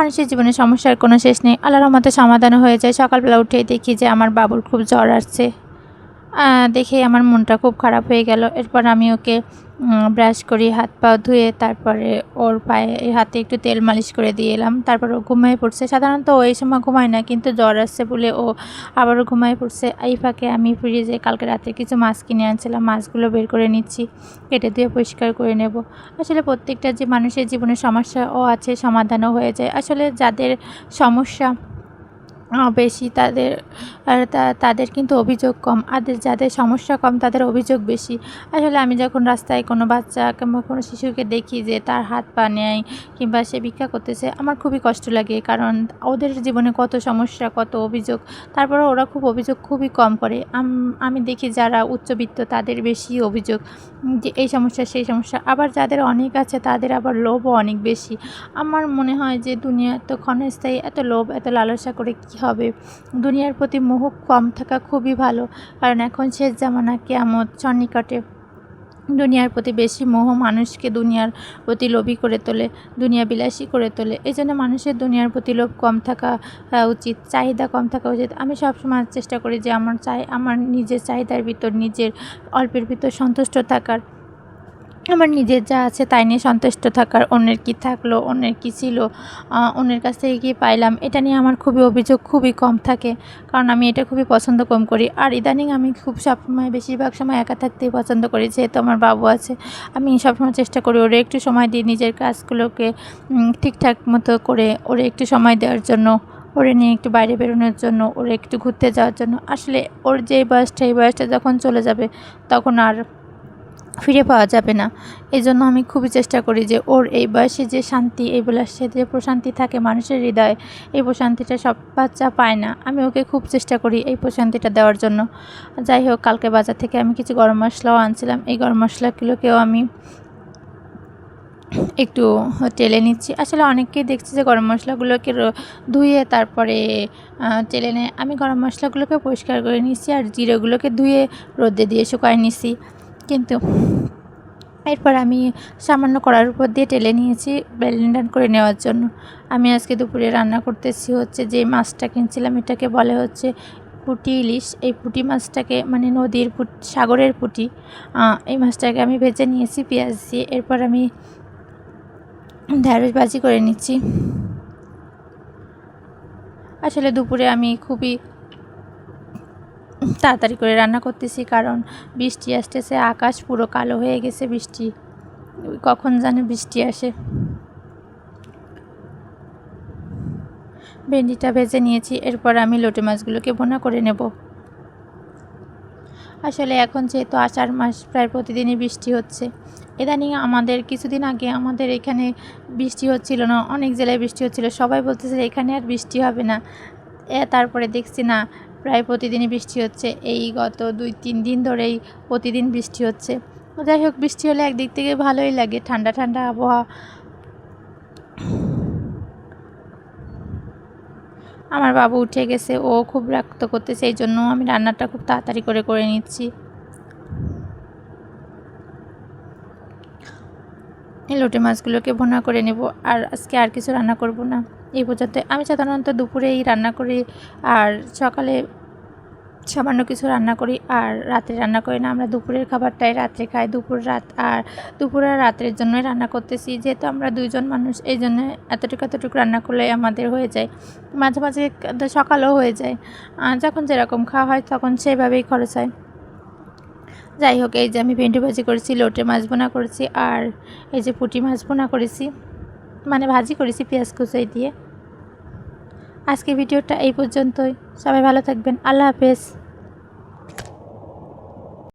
মানুষের জীবনে সমস্যার কোনো শেষ নেই, আল্লাহর রহমতে সমাধানও হয়ে যায়। সকালবেলা উঠেই দেখি যে আমার বাবুর খুব জ্বর আসছে। দেখে আমার মনটা খুব খারাপ হয়ে গেল। এরপর আমি ওকে ব্রাশ করি, হাত পা ধুয়ে তারপরে ওর পায়ে হাতে একটু তেল মালিশ করে দিয়ে এলাম। তারপর ও ঘুমিয়ে পড়ছে। সাধারণত ও এই সময় ঘুমায় না, কিন্তু জ্বর আসছে বলে ও আবারও ঘুমিয়ে পড়ছে। এই ফাঁকে আমি ফ্রিজে কালকে রাতে কিছু মাছ কিনে আনছিলাম, মাছগুলো বের করে নিচ্ছি, কেটে দিয়ে পরিষ্কার করে নেব। আসলে প্রত্যেকটা যে মানুষের জীবনে সমস্যা ও আছে, সমাধানও হয়ে যায়। আসলে যাদের সমস্যা বেশি তাদের কিন্তু অভিযোগ কম, আর যাদের সমস্যা কম তাদের অভিযোগ বেশি। আসলে আমি যখন রাস্তায় কোনো বাচ্চা কিংবা কোনো শিশুকে দেখি যে তার হাত পা নেয় কিংবা সে ভিক্ষা করতেছে, আমার খুবই কষ্ট লাগে। কারণ ওদের জীবনে কত সমস্যা, কত অভিযোগ, তারপরে ওরা অভিযোগ খুবই কম করে। আমি দেখি যারা উচ্চবিত্ত তাদের বেশি অভিযোগ, যে এই সমস্যা সেই সমস্যা। আবার যাদের অনেক আছে তাদের আবার লোভও অনেক বেশি। আমার মনে হয় যে দুনিয়া এত ক্ষণস্থায়ী, এত লোভ, এত লালসা করে কী হবে। দুনিয়ার প্রতি মোহ কম থাকা খুবই ভালো, কারণ এখন শেষ জামানা, কিয়ামত সন্নিকটে। দুনিয়ার প্রতি বেশি মোহ মানুষকে দুনিয়ার প্রতি লোভী করে তোলে, দুনিয়া বিলাসী করে তোলে। এই জন্য মানুষের দুনিয়ার প্রতি লোভ কম থাকা উচিত, চাহিদা কম থাকা উচিত। আমি সবসময় চেষ্টা করি যে আমার নিজের চাহিদার ভিতর, নিজের অল্পের ভিতর সন্তুষ্ট থাকার, আমার নিজের যা আছে তাই নিয়ে সন্তুষ্ট থাকার। অন্যের কী থাকলো, অন্যের কী ছিল, অন্যের কাছ থেকে কী পাইলাম, এটা নিয়ে আমার খুবই অভিযোগ খুবই কম থাকে, কারণ আমি এটা খুবই পছন্দ কম করি। আর ইদানিং আমি খুব সবসময়, বেশিরভাগ সময় একা থাকতেই পছন্দ করি। যেহেতু আমার বাবু আছে, আমি সবসময় চেষ্টা করি ওরে একটু সময় দিয়ে নিজের কাজগুলোকে ঠিকঠাক মতো করে ওরে একটু সময় দেওয়ার জন্য, ওরে নিয়ে একটু বাইরে বেরোনোর জন্য, ওরে একটু ঘুরতে যাওয়ার জন্য। আসলে ওর যে বয়সটা, এই বয়সটা যখন চলে যাবে তখন আর ফিরে পাওয়া যাবে না। এই জন্য আমি খুবই চেষ্টা করি যে ওর এই বয়সে যে শান্তি, এই বয়সে যে প্রশান্তি থাকে মানুষের হৃদয়ে, এই প্রশান্তিটা সব বাচ্চা পায় না। আমি ওকে খুব চেষ্টা করি এই প্রশান্তিটা দেওয়ার জন্য। যাই হোক, কালকে বাজার থেকে আমি কিছু গরম মশলাও আনছিলাম। এই গরম মশলাগুলোকেও আমি একটু টেলে নিচ্ছি। আসলে অনেককেই দেখছি যে গরম মশলাগুলোকে ধুয়ে তারপরে টেলে নেয়। আমি গরম মশলাগুলোকে পরিষ্কার করে নিচ্ছি আর জিরেগুলোকে ধুয়ে রোদে দিয়ে শুকায় নিচ্ছি। কিন্তু এরপর আমি সামান্য কড়ার উপর দিয়ে টেলে নিয়েছি ব্লেন্ডার করে নেওয়ার জন্য। আমি আজকে দুপুরে রান্না করতেছি হচ্ছে, যে মাছটা কিনছিলাম এটাকে বলে হচ্ছে পুঁটি ইলিশ। এই পুঁটি মাছটাকে, মানে নদীর সাগরের পুঁটি, এই মাছটাকে আমি ভেজে নিয়েছি পেঁয়াজ দিয়ে। এরপর আমি ঢেঁড়স ভাজি করে নিচ্ছি। আসলে দুপুরে আমি খুবই তাড়াতাড়ি করে রান্না করতেছি, কারণ বৃষ্টি আসতেছে, আকাশ পুরো কালো হয়ে গেছে। বৃষ্টি কখন জানে বৃষ্টি আসে। ভেন্ডিটা ভেজে নিয়েছি। এরপর আমি লোটে মাছগুলোকে ভুনা করে নেব। আসলে এখন যেহেতু আষাঢ় মাস, প্রায় প্রতিদিনই বৃষ্টি হচ্ছে। ইদানিং কিছুদিন আগে আমাদের এখানে বৃষ্টি হচ্ছিল না, অনেক জেলায় বৃষ্টি হচ্ছিল। সবাই বলতেছে এখানে আর বৃষ্টি হবে না। তারপরে দেখছি না, প্রায় প্রতিদিনই বৃষ্টি হচ্ছে। এই গত 2-3 দিন ধরেই প্রতিদিন বৃষ্টি হচ্ছে। যাই হোক, বৃষ্টি হলে একদিক থেকে ভালোই লাগে, ঠান্ডা ঠান্ডা আবহাওয়া। আমার বাবু উঠে গেছে, ও খুব বিরক্ত করতেছে, এই জন্য আমি রান্নাটা খুব তাড়াতাড়ি করে নিচ্ছি। এই লোটে মাছগুলোকে ভুনা করে নেব। আর আজকে আর কিছু রান্না করব না। এই পর্যন্ত আমি সাধারণত দুপুরেই রান্না করি, আর সকালে সামান্য কিছু রান্না করি, আর রাতে রান্না করি না। আমরা দুপুরের খাবারটাই রাত্রে খাই। দুপুর আর রাতের জন্যই রান্না করতেছি। যেহেতু আমরা 2 জন মানুষ, এই জন্য এতটুকু রান্না করলে আমাদের হয়ে যায়। মাঝে মাঝে সকালেও হয়ে যায়, যখন যেরকম খাওয়া হয় তখন সেভাবেই খরচ হয়। যাই হোক, এই যে আমি ভেন্ডি ভাজি করেছি, লোটে মাছ ভুনা করেছি, আর এই যে পুঁটি মাছ ভুনা করেছি, মানে ভাজি করেছি পেঁয়াজ কুচাই দিয়ে। আজকে ভিডিওটা এই পর্যন্তই। সবাই ভালো থাকবেন। আল্লাহ হাফেজ।